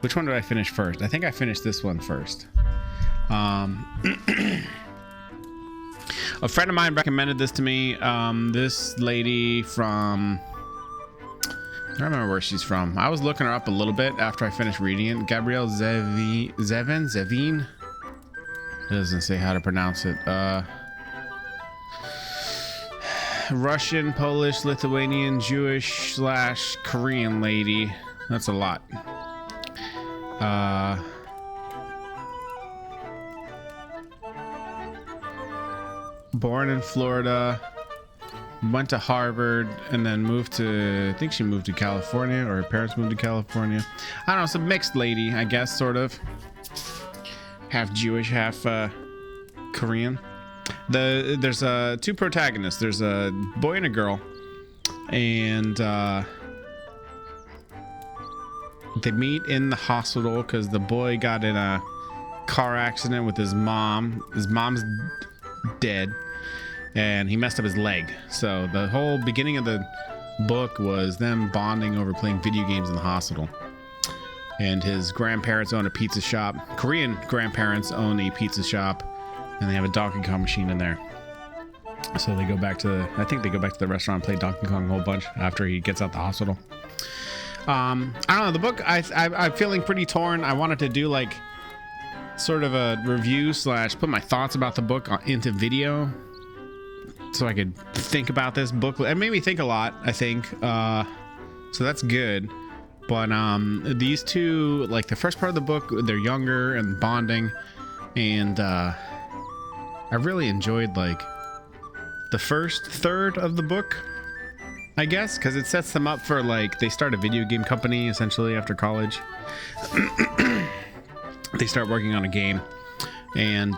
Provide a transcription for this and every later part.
Which one did I finish first? I think I finished this one first. A friend of mine recommended this to me. This lady from... I don't remember where she's from. I was looking her up a little bit after I finished reading it. Gabrielle Zevin? It doesn't say how to pronounce it. Russian, Polish, Lithuanian, Jewish / Korean lady. That's a lot. Born in Florida, went to Harvard, and then moved to, I think she moved to California, or her parents moved to California. I don't know, it's a mixed lady, I guess, sort of. Half Jewish, half Korean. There's two protagonists. There's a boy and a girl, and they meet in the hospital because the boy got in a car accident with his mom. His mom's dead, and he messed up his leg. So the whole beginning of the book was them bonding over playing video games in the hospital. And his grandparents own a pizza shop. Korean grandparents own a pizza shop, and they have a Donkey Kong machine in there. So they go back to, I think they go back to the restaurant and play Donkey Kong a whole bunch after he gets out the hospital. I don't know, the book, I'm feeling pretty torn. I wanted to do like sort of a review / put my thoughts about the book into video so I could think about this book. It made me think a lot, I think. So that's good. But these two, like the first part of the book, they're younger and bonding, and I really enjoyed like the first third of the book, I guess, because it sets them up for like they start a video game company essentially after college. They start working on a game, and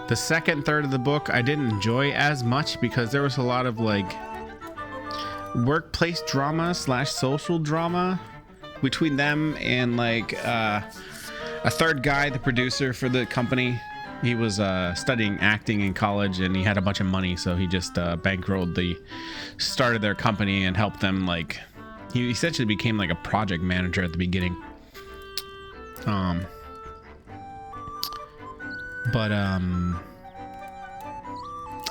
the second third of the book I didn't enjoy as much because there was a lot of like workplace drama / social drama between them and like a third guy, the producer for the company. He was studying acting in college, and he had a bunch of money, so he just bankrolled the start of their company and helped them. Like he essentially became like a project manager at the beginning. I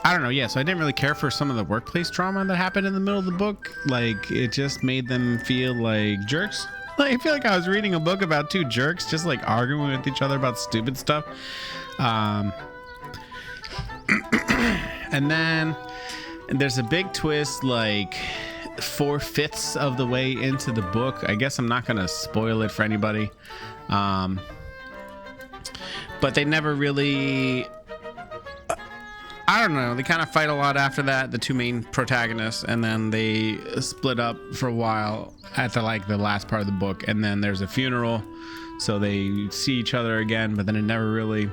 don't know, yeah, so I didn't really care for some of the workplace drama that happened in the middle of the book. Like, it just made them feel like jerks. Like, I feel like I was reading a book about two jerks just, like, arguing with each other about stupid stuff. And then there's a big twist, like, 4/5 of the way into the book. I guess I'm not going to spoil it for anybody. But they never really... I don't know, they kind of fight a lot after that, the two main protagonists, and then they split up for a while at the last part of the book, and then there's a funeral, so they see each other again, but then it never really,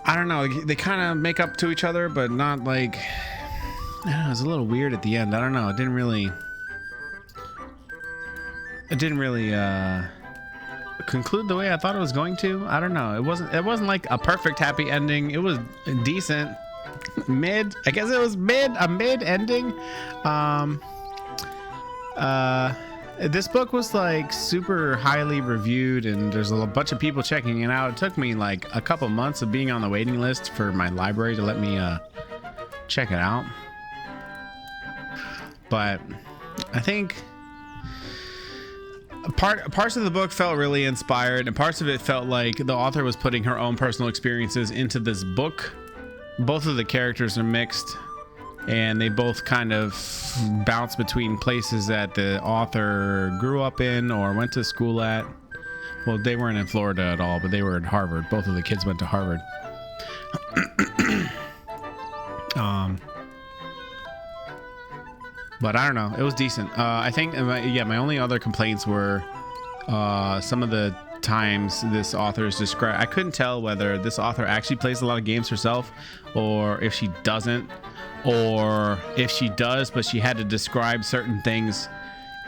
I don't know, they kind of make up to each other, but not like, I don't know, it was a little weird at the end. I don't know, it didn't really conclude the way I thought it was going to. I don't know. It wasn't like a perfect happy ending. It was decent. Mid. I guess it was a mid ending. This book was like super highly reviewed, and there's a bunch of people checking it out. It took me like a couple months of being on the waiting list for my library to let me check it out. But I think parts of the book felt really inspired, and parts of it felt like the author was putting her own personal experiences into this book. Both of the characters are mixed, and they both kind of bounce between places that the author grew up in or went to school at. Well, they weren't in Florida at all, but they were at Harvard. Both of the kids went to Harvard. But I don't know. It was decent. I think, my only other complaints were some of the times this author is described. I couldn't tell whether this author actually plays a lot of games herself, or if she doesn't, or if she does, but she had to describe certain things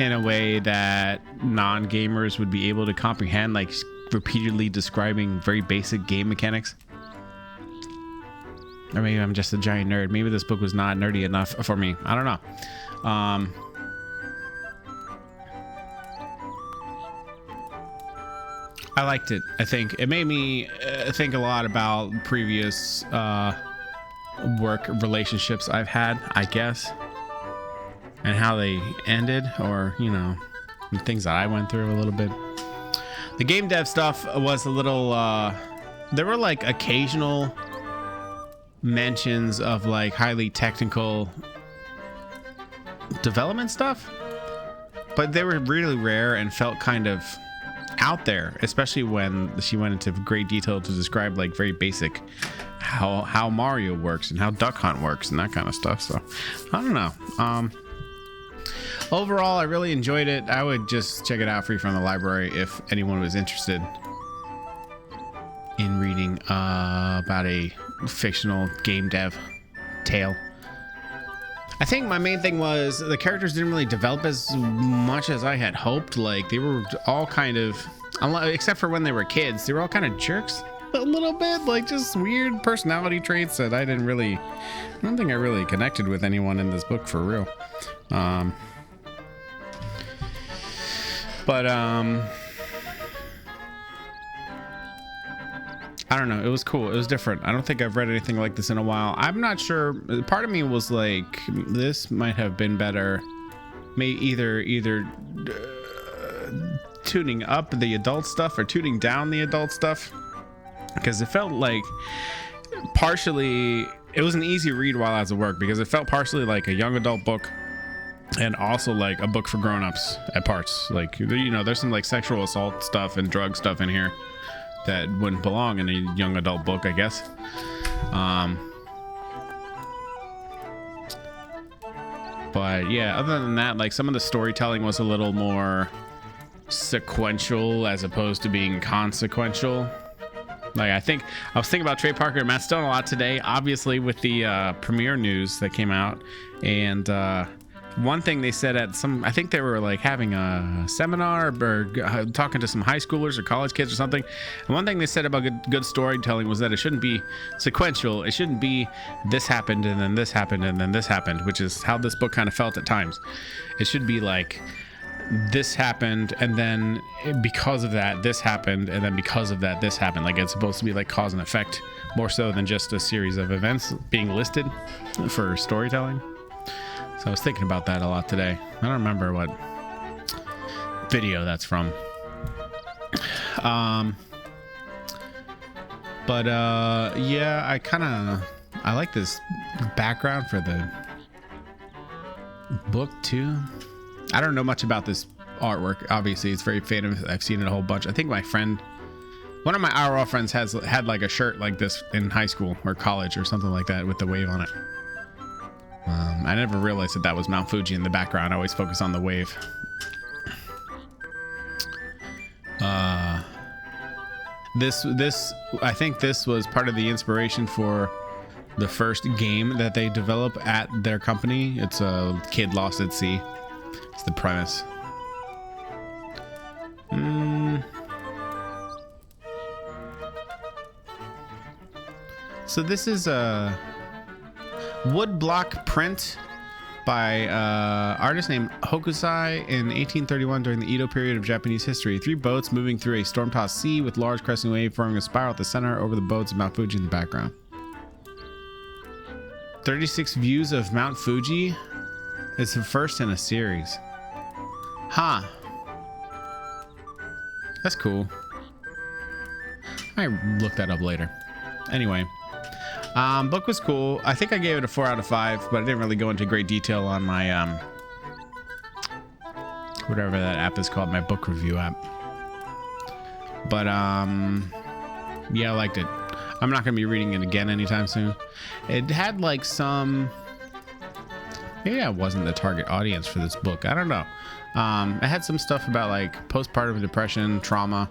in a way that non-gamers would be able to comprehend, like repeatedly describing very basic game mechanics. Or maybe I'm just a giant nerd. Maybe this book was not nerdy enough for me. I don't know. I liked it. I think it made me think a lot about previous work relationships I've had, I guess, and how they ended, or, you know, the things that I went through a little bit. The game dev stuff was a little, there were like occasional mentions of like highly technical development stuff, but they were really rare and felt kind of out there, especially when she went into great detail to describe like very basic how Mario works and how Duck Hunt works and that kind of stuff. So I don't know. Overall, I really enjoyed it. I would just check it out free from the library if anyone was interested in reading about a fictional game dev tale. I think my main thing was the characters didn't really develop as much as I had hoped. Like, they were all kind of, except for when they were kids, they were all kind of jerks a little bit, like just weird personality traits that I don't think I really connected with anyone in this book for real. I don't know. It was cool. It was different. I don't think I've read anything like this in a while. I'm not sure. Part of me was like, this might have been better. Either tuning up the adult stuff or tuning down the adult stuff. Because it felt like partially, it was an easy read while I was at work, because it felt partially like a young adult book and also like a book for grown-ups at parts. Like, you know, there's some like sexual assault stuff and drug stuff in here that wouldn't belong in a young adult book, I guess. But yeah, other than that, like some of the storytelling was a little more sequential as opposed to being consequential. Like, I was thinking about Trey Parker and Matt Stone a lot today, obviously with the premiere news that came out. And one thing they said at I think they were like having a seminar or talking to some high schoolers or college kids or something. And one thing they said about good storytelling was that it shouldn't be sequential. It shouldn't be this happened and then this happened and then this happened, which is how this book kind of felt at times. It should be like, this happened and then because of that this happened and then because of that this happened. Like, it's supposed to be like cause and effect more so than just a series of events being listed for storytelling. So I was thinking about that a lot today. I don't remember what video that's from. Yeah, I like this background for the book too. I don't know much about this artwork. Obviously, it's very famous. I've seen it a whole bunch. I think one of my IRL friends had like a shirt like this in high school or college or something like that with the wave on it. I never realized that was Mount Fuji in the background. I always focus on the wave. I think this was part of the inspiration for the first game that they develop at their company. It's a kid lost at sea. It's the premise. So this is a woodblock print by artist named Hokusai in 1831 during the Edo period of Japanese history. 3 boats moving through a storm-tossed sea with large cresting wave forming a spiral at the center over the boats of Mount Fuji in the background. 36 views of Mount Fuji. It's the first in a series. Huh. That's cool. I might look that up later. Anyway. Book was cool. I think I gave it a 4 out of 5, but I didn't really go into great detail on my whatever that app is called, my book review app. But yeah, I liked it. I'm not gonna be reading it again anytime soon. It had like some, maybe I wasn't the target audience for this book. I don't know. It had some stuff about like postpartum depression, trauma.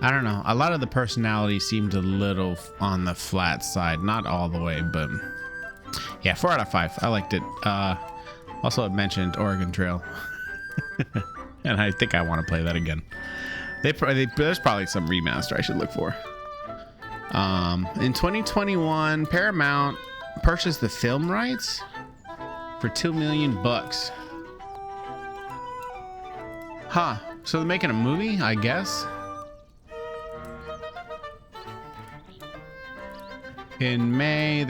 I don't know. A lot of the personality seemed a little on the flat side. Not all the way, but yeah, 4 out of 5. I liked it. Also, it mentioned Oregon Trail. And I think I want to play that again. There's probably some remaster I should look for. In 2021, Paramount purchased the film rights for $2 million. Huh. So they're making a movie, I guess. In May,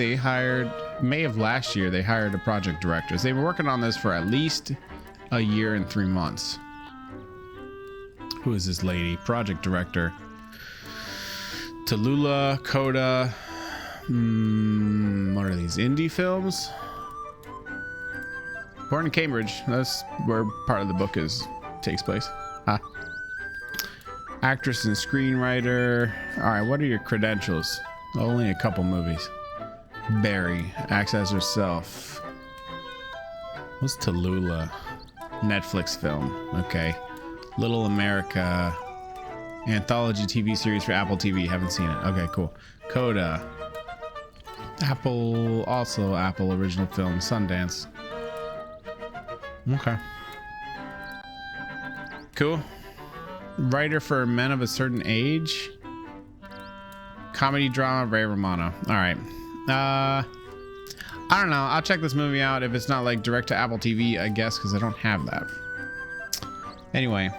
May of last year, they hired a project director. So they were working on this for at least a year and 3 months. Who is this lady? Project director. Tallulah, Coda. What are these? Indie films? Born in Cambridge. That's where part of the book takes place. Huh. Actress and screenwriter. All right, what are your credentials? Only a couple movies. Barry acts as herself. What's Tallulah? Netflix film. Okay. Little America. Anthology TV series for Apple TV. Haven't seen it. Okay, cool. Coda. Apple original film. Sundance. Okay. Cool. Writer for Men of a Certain Age. Comedy drama, Ray Romano. All right. I don't know. I'll check this movie out if it's not like direct to Apple TV, I guess, because I don't have that. Anyway,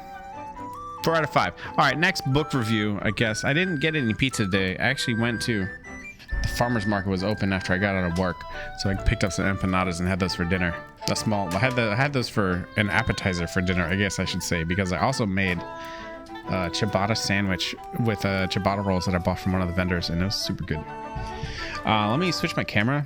4 out of 5. All right, next book review, I guess. I didn't get any pizza today. I actually went to the farmer's market was open after I got out of work, so I picked up some empanadas and had those for dinner. I had those for an appetizer for dinner, I guess I should say, because I also made ciabatta sandwich with ciabatta rolls that I bought from one of the vendors, and it was super good. Let me switch my camera.